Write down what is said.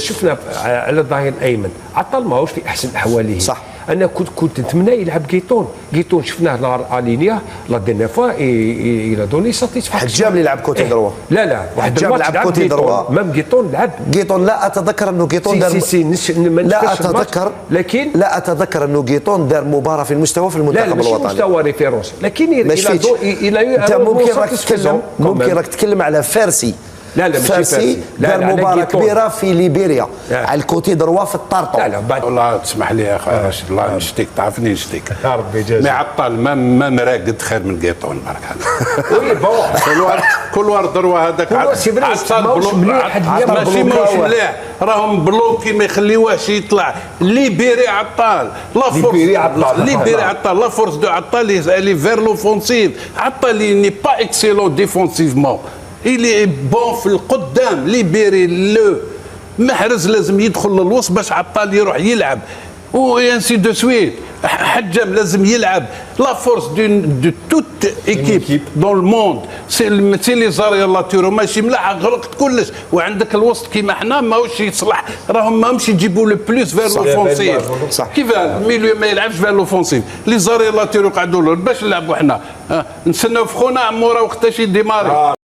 شفنا على الظهير الايمن عطل ماهوش في احسن احواله. صح. انا كنت نتمنى يلعب جيتون شفناه نهار الينيا لا ديرنيير فوا الى دوني ساتيسفاكسيون. حجام اللي لعب كوتي دروا. لا حجام لعب كوتي دروا. مام جيتون لعب. جيتون لا اتذكر انه جيتون دار لا اتذكر، لكن لا اتذكر انه جيتون دار مباراه في المستوى في المنتخب الوطني. لا مستوى ريفيرونس، لكن ممكن راك تتكلم على فارسي. لا فارسي دار مباراه كبيره في ليبيريا على الكوتي دروا في الطارطو. لا والله تسمح لي يا اخي راشد، الله نشتيك، تعرفني نشتيك يا ربي يجازيك. مي عطال ما مراقد خير من جيتون بارك الله. كل ورد دروا هذاك ماشي ماهوش مليح، راهم بلوكي ما يخليوهش يطلع. ليبيري عطال، ليبيري عطال لا فورس دو عطال اللي فير لوفونسيف. عطال ني با اكسيلون ديفونسيفمون، إلي بون في القدام. ليبيري لو محرز لازم يدخل للوسط باش عطال يروح يلعب وانسي دو سويت. حجام لازم يلعب. لا فورس دو توت ايكيب دون الموند سي لي زاري لاتورو ماشي ملاح، غرقت كلش. وعندك الوسط كيما حنا ماهوش يصلح، راهم ماهمش يجيبوا لو بلوس فير لوفونسيف. كيف الميليو ما يلعبش فير لوفونسيف؟ لي زاري لاتورو قعدوا له باش نلعبوا حنا نستناو في خونا عموره وقتاش يديماري.